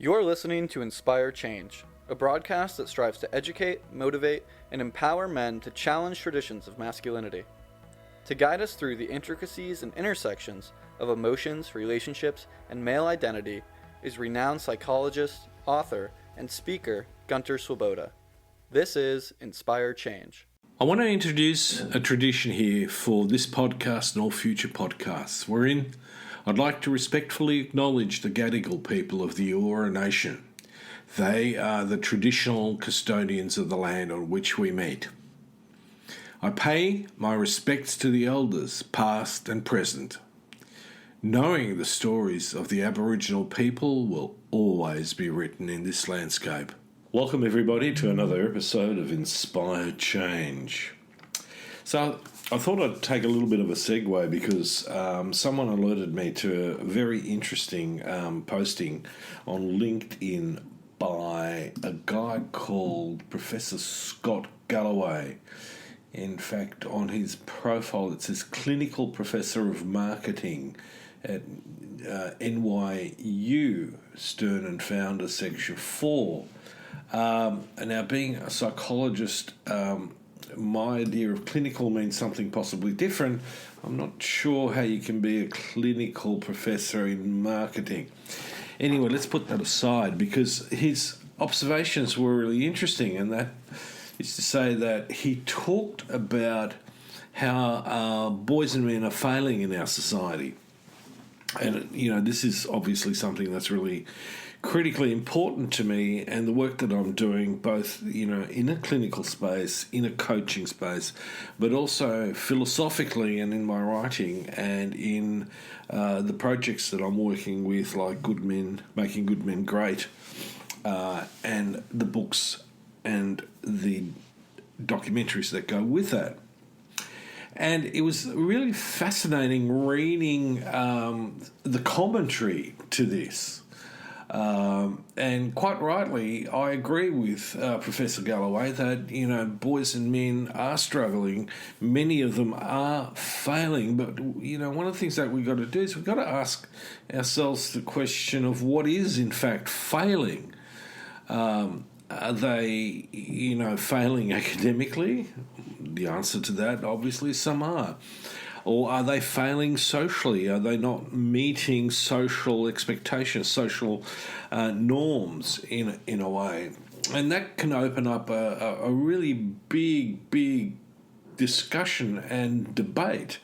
You're listening to Inspire Change, a broadcast that strives to educate, motivate, and empower men to challenge traditions of masculinity. To guide us through the intricacies and intersections of emotions, relationships, and male identity is renowned psychologist, author, and speaker Gunter. This is Inspire Change. I want to introduce a tradition here for this podcast and all future podcasts, wherein I'd like to respectfully acknowledge the Gadigal people of the Eora Nation. They are the traditional custodians of the land on which we meet. I pay my respects to the elders, past and present. Knowing the stories of the Aboriginal people will always be written in this landscape. Welcome everybody to another episode of Inspire Change. So I thought I'd take a little bit of a segue because someone alerted me to a very interesting posting on LinkedIn by a guy called Professor Scott Galloway. In fact, on his profile it says Clinical Professor of Marketing at NYU, Stern and Founder, Section 4. Now, being a psychologist, my idea of clinical means something possibly different. I'm not sure how you can be a clinical professor in marketing. Anyway, let's put that aside because his observations were really interesting, and that is to say that he talked about how boys and men are failing in our society. And, this is obviously something that's really critically important to me and the work that I'm doing both, in a clinical space, in a coaching space, but also philosophically and in my writing and in the projects that I'm working with, like Good Men, Making Good Men Great, and the books and the documentaries that go with that. And it was really fascinating reading the commentary to this. And quite rightly, I agree with Professor Galloway that, boys and men are struggling. Many of them are failing. But, one of the things that we've got to do is we've got to ask ourselves the question of what is, in fact, failing. Are they, failing academically? The answer to that, obviously, some are. Or are they failing socially? Are they not meeting social expectations, social norms in a way? And that can open up a really big discussion and debate.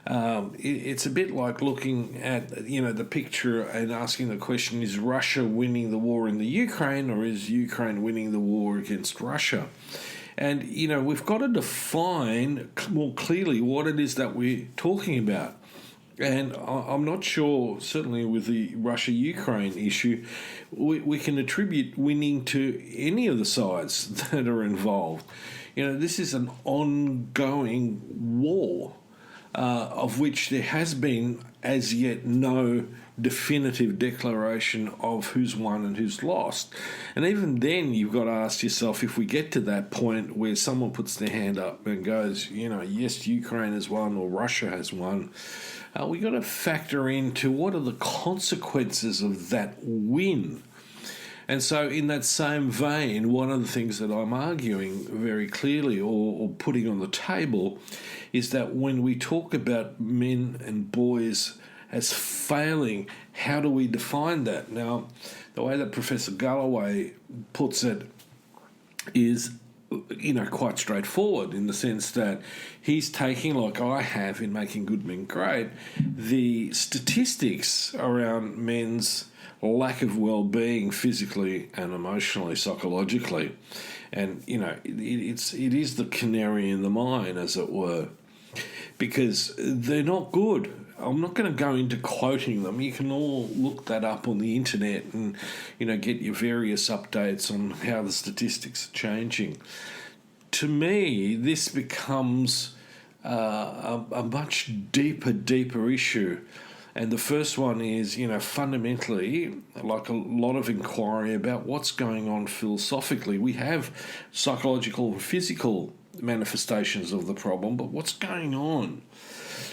It's a bit like looking at, the picture and asking the question, is Russia winning the war in the Ukraine or is Ukraine winning the war against Russia? And, we've got to define more clearly what it is that we're talking about. And I'm not sure, certainly with the Russia-Ukraine issue, we can attribute winning to any of the sides that are involved. This is an ongoing war of which there has been as yet no definitive declaration of who's won and who's lost. And even then you've got to ask yourself, if we get to that point where someone puts their hand up and goes, yes, Ukraine has won or Russia has won, we've got to factor into what are the consequences of that win. And so in that same vein, one of the things that I'm arguing very clearly or putting on the table is that when we talk about men and boys as failing, how do we define that? Now, the way that Professor Galloway puts it is, quite straightforward in the sense that he's taking, like I have in Making Good Men Great, the statistics around men's lack of well-being physically and emotionally, psychologically. And, it is the canary in the mine, as it were, because they're not good. I'm not going to go into quoting them. You can all look that up on the internet and, get your various updates on how the statistics are changing. To me, this becomes a much deeper issue. And the first one is, fundamentally, like a lot of inquiry about what's going on philosophically. We have psychological and physical manifestations of the problem, but what's going on?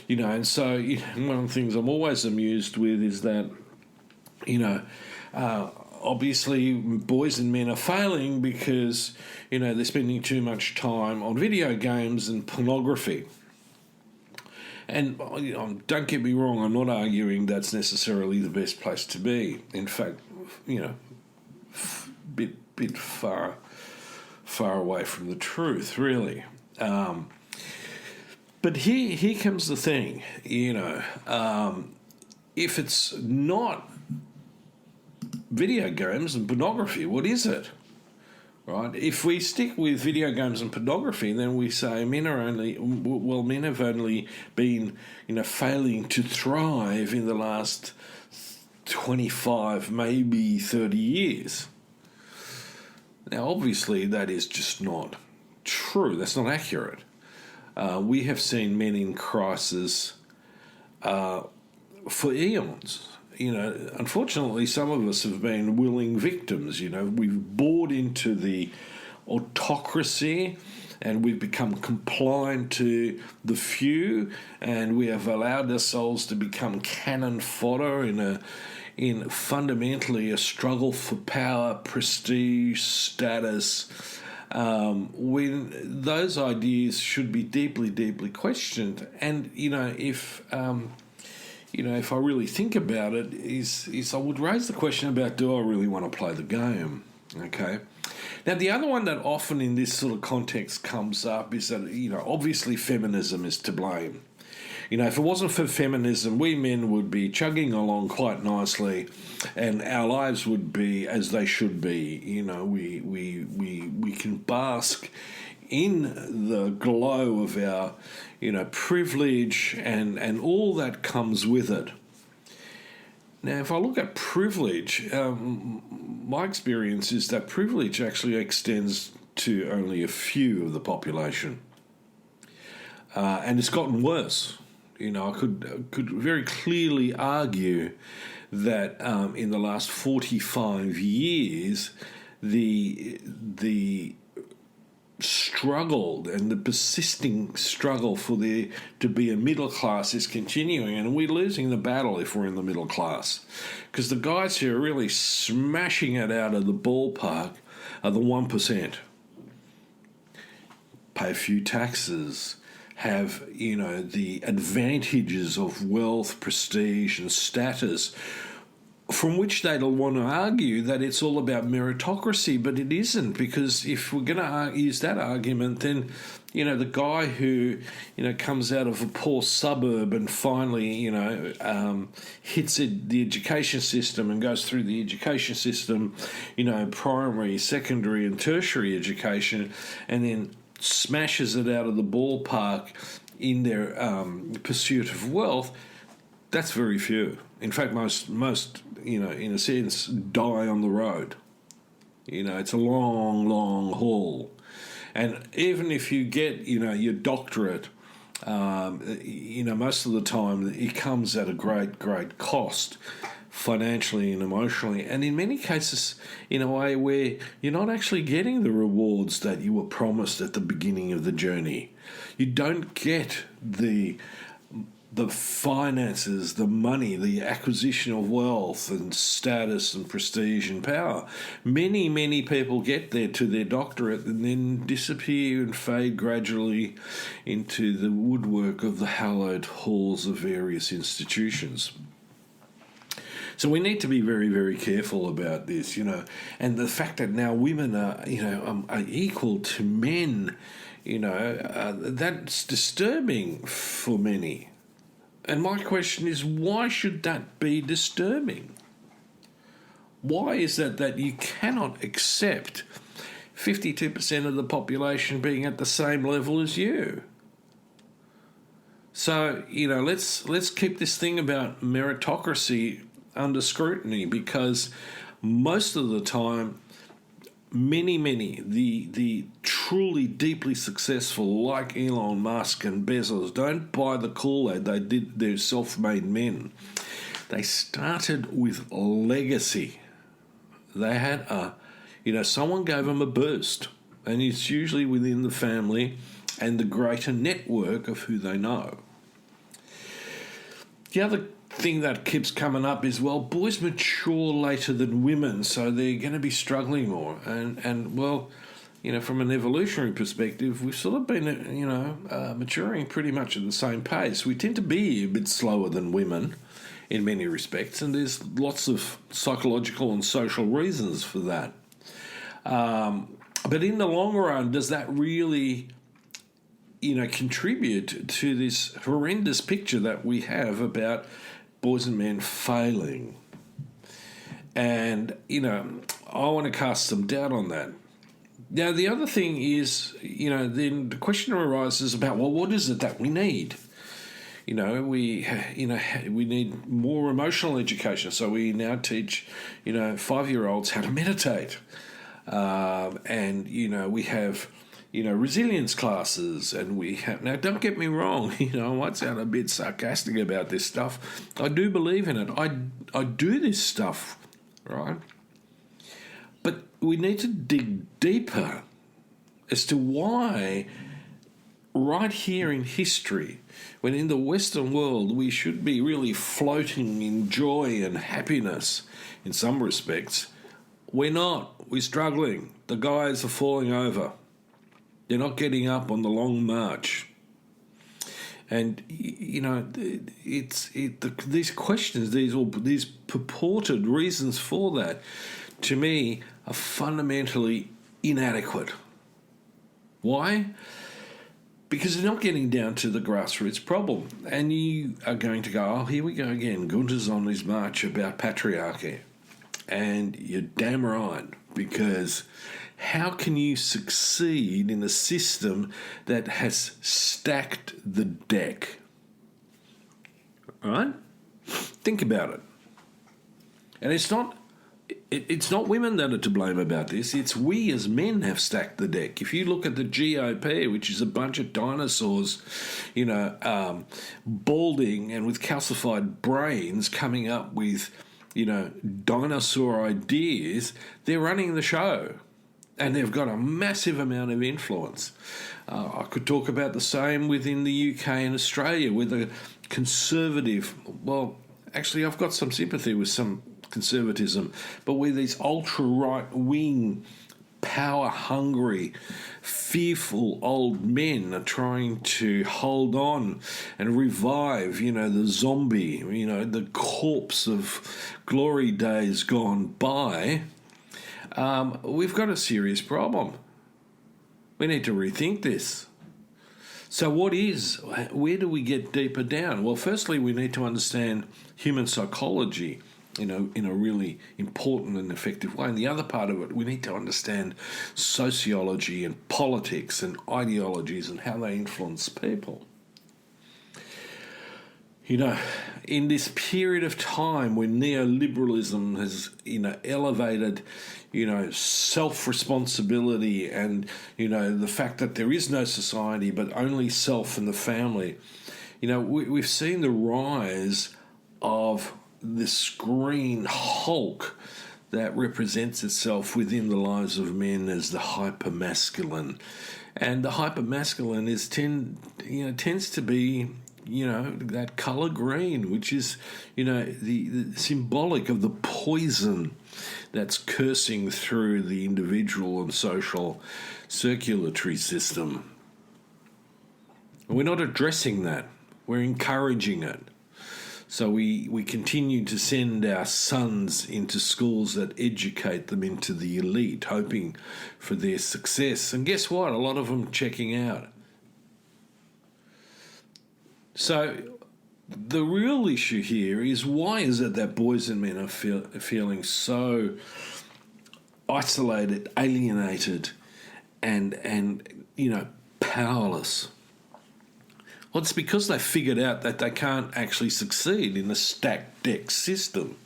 And so one of the things I'm always amused with is that, obviously boys and men are failing because, they're spending too much time on video games and pornography. And don't get me wrong, I'm not arguing that's necessarily the best place to be. In fact, bit far away from the truth, really. But here comes the thing, if it's not video games and pornography, what is it? Right? If we stick with video games and pornography, then we say men have only been, failing to thrive in the last 25, maybe 30 years. Now, obviously, that is just not true. That's not accurate. We have seen men in crisis for eons. Unfortunately, some of us have been willing victims. We've bought into the autocracy and we've become compliant to the few, and we have allowed ourselves to become cannon fodder in fundamentally a struggle for power, prestige, status, when those ideas should be deeply, deeply questioned. And, if I really think about it, is I would raise the question about, do I really want to play the game? Okay. Now, the other one that often in this sort of context comes up is that, obviously feminism is to blame. If it wasn't for feminism, we men would be chugging along quite nicely and our lives would be as they should be. We can bask in the glow of our, privilege and all that comes with it. Now, if I look at privilege, my experience is that privilege actually extends to only a few of the population. And it's gotten worse. I could very clearly argue that in the last 45 years, the struggle and the persisting struggle for there to be a middle class is continuing, and we're losing the battle if we're in the middle class, because the guys who are really smashing it out of the ballpark are the 1%. Pay a few taxes, have the advantages of wealth, prestige and status, from which they'll want to argue that it's all about meritocracy, but it isn't, because if we're going to use that argument, then the guy who comes out of a poor suburb and finally hits the education system and goes through the education system, primary, secondary and tertiary education, and then smashes it out of the ballpark in their pursuit of wealth, that's very few. In fact, most in a sense, die on the road. It's a long, long haul. And even if you get, your doctorate, most of the time it comes at a great, great cost, financially and emotionally, and in many cases in a way where you're not actually getting the rewards that you were promised at the beginning of the journey. You don't get the finances, the money, the acquisition of wealth and status and prestige and power. Many, many people get there to their doctorate and then disappear and fade gradually into the woodwork of the hallowed halls of various institutions. So we need to be very, very careful about this, and the fact that now women are equal to men, that's disturbing for many. And my question is, why should that be disturbing? Why is that you cannot accept 52% of the population being at the same level as you? So, let's keep this thing about meritocracy under scrutiny, because most of the time, many, the truly deeply successful, like Elon Musk and Bezos, don't buy the Kool-Aid. They're self-made men. They started with legacy. They had someone gave them a boost, and it's usually within the family and the greater network of who they know. The other thing that keeps coming up is, well, boys mature later than women, so they're going to be struggling more. And well, from an evolutionary perspective, we've sort of been, maturing pretty much at the same pace. We tend to be a bit slower than women in many respects, and there's lots of psychological and social reasons for that. But in the long run, does that really, contribute to this horrendous picture that we have about boys and men failing? And, I want to cast some doubt on that. Now, the other thing is, then the question arises about, well, what is it that we need? We need more emotional education. So we now teach, 5-year-olds how to meditate. And, we have, resilience classes, and we have... Now, don't get me wrong, I might sound a bit sarcastic about this stuff. I do believe in it. I do this stuff, right? But we need to dig deeper as to why right here in history, when in the Western world we should be really floating in joy and happiness in some respects, we're not. We're struggling. The guys are falling over. They're not getting up on the long march. And, these questions, these purported reasons for that, to me, are fundamentally inadequate. Why? Because they're not getting down to the grassroots problem. And you are going to go, oh, here we go again. Gunter's on his march about patriarchy. And you're damn right, because how can you succeed in a system that has stacked the deck? All right? Think about it. And it's not women that are to blame about this. It's we as men have stacked the deck. If you look at the GOP, which is a bunch of dinosaurs, balding and with calcified brains coming up with, dinosaur ideas, they're running the show. And they've got a massive amount of influence. I could talk about the same within the UK and Australia with a conservative... Well, actually, I've got some sympathy with some conservatism, but with these ultra-right-wing, power-hungry, fearful old men are trying to hold on and revive, the zombie, the corpse of glory days gone by, we've got a serious problem. We need to rethink this. So where do we get deeper down? Well, firstly, we need to understand human psychology, in a really important and effective way. And the other part of it, we need to understand sociology and politics and ideologies and how they influence people. In this period of time when neoliberalism has, elevated, self-responsibility and, the fact that there is no society but only self and the family, we've seen the rise of this green hulk that represents itself within the lives of men as the hypermasculine. And the hypermasculine tends to be, that colour green, which is, the symbolic of the poison that's coursing through the individual and social circulatory system. And we're not addressing that. We're encouraging it. So we continue to send our sons into schools that educate them into the elite, hoping for their success. And guess what? A lot of them checking out. So the real issue here is, why is it that boys and men are feeling so isolated, alienated, and powerless? Well, it's because they figured out that they can't actually succeed in the stacked deck system.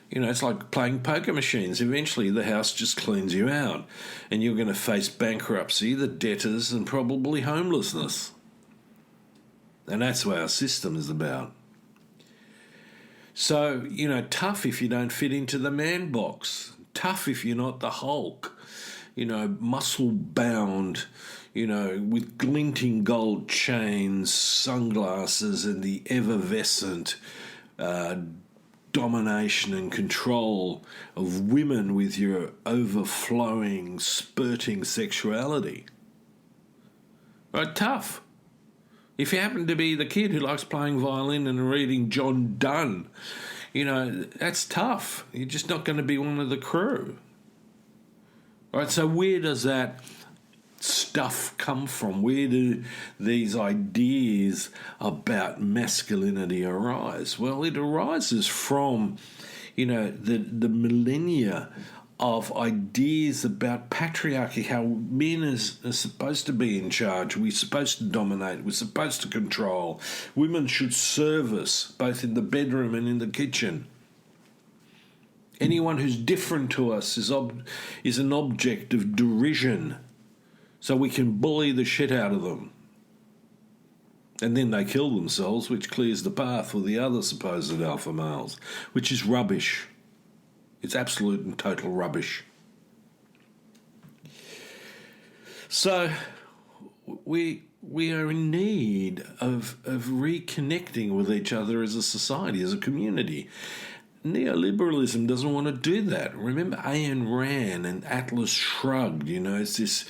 It's like playing poker machines. Eventually the house just cleans you out and you're going to face bankruptcy, the debtors, and probably homelessness. And that's what our system is about. So, tough if you don't fit into the man box. Tough if you're not the Hulk. muscle bound, with glinting gold chains, sunglasses, and the effervescent domination and control of women with your overflowing, spurting sexuality. Right, tough. If you happen to be the kid who likes playing violin and reading John Donne, that's tough. You're just not going to be one of the crew. Right, so where does that stuff come from? Where do these ideas about masculinity arise? Well, it arises from, the millennia of ideas about patriarchy, how men are supposed to be in charge, we're supposed to dominate, we're supposed to control, women should serve us, both in the bedroom and in the kitchen. Anyone who's different to us is an object of derision, so we can bully the shit out of them. And then they kill themselves, which clears the path for the other supposed alpha males, which is rubbish. It's absolute and total rubbish. So we are in need of reconnecting with each other as a society, as a community. Neoliberalism doesn't want to do that. Remember Ayn Rand and Atlas Shrugged, it's this,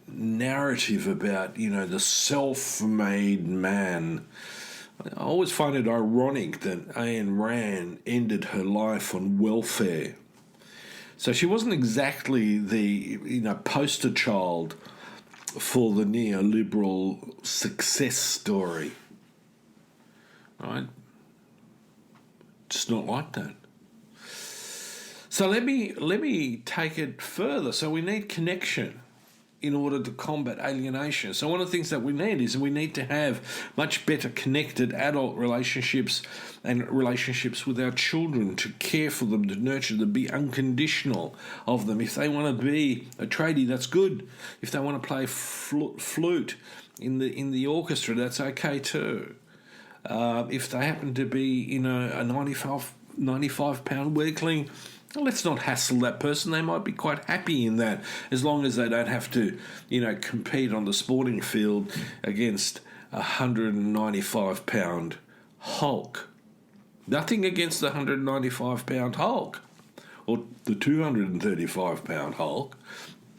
narrative about, the self-made man. I always find it ironic that Ayn Rand ended her life on welfare. So she wasn't exactly the, poster child for the neoliberal success story. Right? Just not like that. So let me take it further. So we need connection in order to combat alienation. So one of the things that we need is we need to have much better connected adult relationships and relationships with our children, to care for them, to nurture them, be unconditional of them. If they want to be a tradie, that's good. If they want to play flute in the orchestra, that's okay too. If they happen to be, a 95-pound weakling, let's not hassle that person. They might be quite happy in that, as long as they don't have to, compete on the sporting field against a 195-pound Hulk. Nothing against the 195-pound Hulk or the 235-pound Hulk.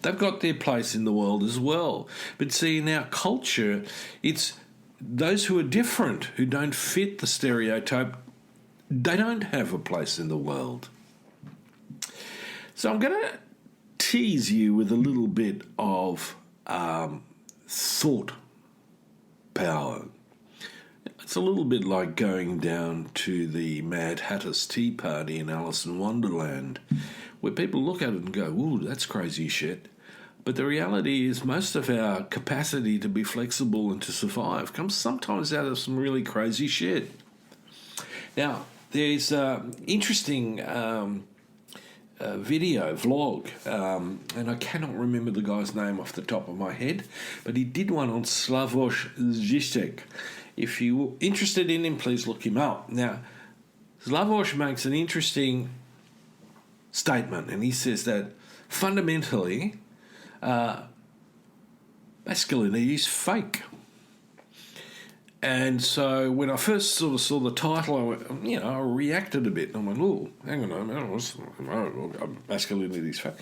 They've got their place in the world as well. But see, in our culture, it's those who are different, who don't fit the stereotype, they don't have a place in the world. So I'm going to tease you with a little bit of thought power. It's a little bit like going down to the Mad Hatter's Tea Party in Alice in Wonderland, where people look at it and go, ooh, that's crazy shit. But the reality is most of our capacity to be flexible and to survive comes sometimes out of some really crazy shit. Now, there's interesting vlog, and I cannot remember the guy's name off the top of my head, but he did one on Slavoj Žižek. If you're interested in him, please look him up. Now, Slavoj makes an interesting statement, and he says that fundamentally, masculinity is fake. And so when I first sort of saw the title, I reacted a bit. I went, oh, hang on a minute, masculinity is fake.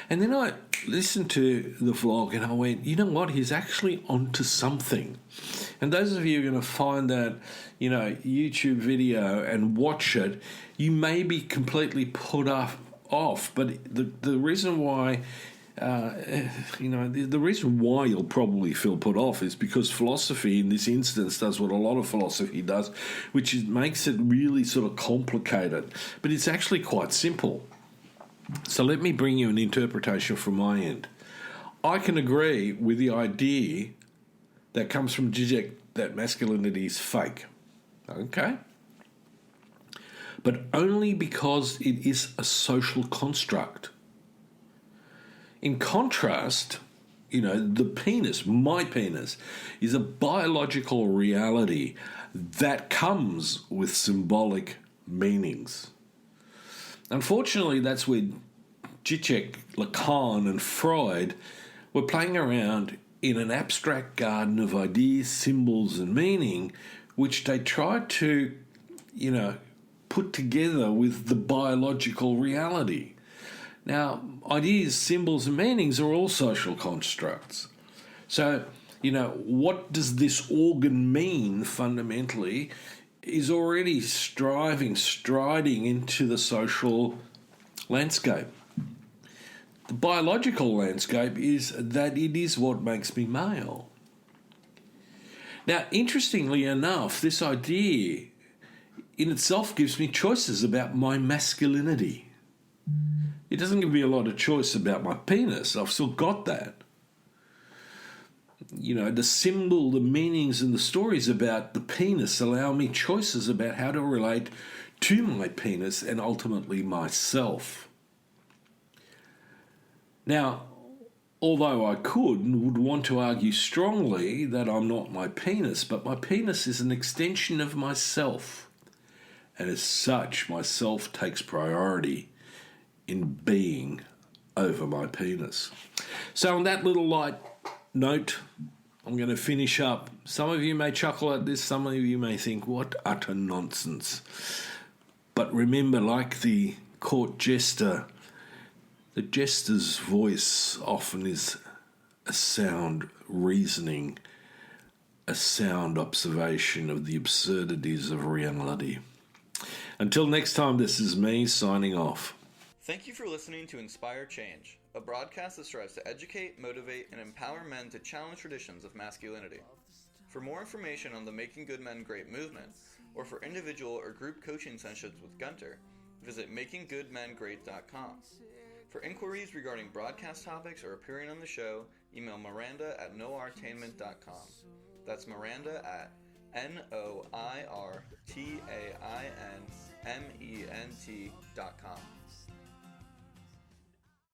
And then I listened to the vlog and I went, you know what, he's actually onto something. And those of you who are going to find that, YouTube video and watch it, you may be completely put off. But the reason why... the reason why you'll probably feel put off is because philosophy in this instance does what a lot of philosophy does, which makes it really sort of complicated. But it's actually quite simple. So let me bring you an interpretation from my end. I can agree with the idea that comes from Zizek that masculinity is fake. Okay? But only because it is a social construct. In contrast, the penis, my penis, is a biological reality that comes with symbolic meanings. Unfortunately, that's where Zizek, Lacan, and Freud were playing around in an abstract garden of ideas, symbols, and meaning, which they tried to, put together with the biological reality. Now, ideas, symbols, and meanings are all social constructs. So, what does this organ mean fundamentally is already striding into the social landscape. The biological landscape is that it is what makes me male. Now, interestingly enough, this idea in itself gives me choices about my masculinity. It doesn't give me a lot of choice about my penis. I've still got that. The symbol, the meanings, and the stories about the penis allow me choices about how to relate to my penis and ultimately myself. Now, although I could and would want to argue strongly that I'm not my penis, but my penis is an extension of myself. And as such, myself takes priority in being over my penis. So on that little light note, I'm going to finish up. Some of you may chuckle at this, some of you may think, what utter nonsense. But remember, like the court jester, the jester's voice often is a sound reasoning, a sound observation of the absurdities of reality. Until next time, this is me signing off. Thank you for listening to Inspire Change, a broadcast that strives to educate, motivate, and empower men to challenge traditions of masculinity. For more information on the Making Good Men Great movement, or for individual or group coaching sessions with Gunter, visit makinggoodmengreat.com. For inquiries regarding broadcast topics or appearing on the show, email Miranda@noirtainment.com. That's Miranda at NOIRTAINMENT.com.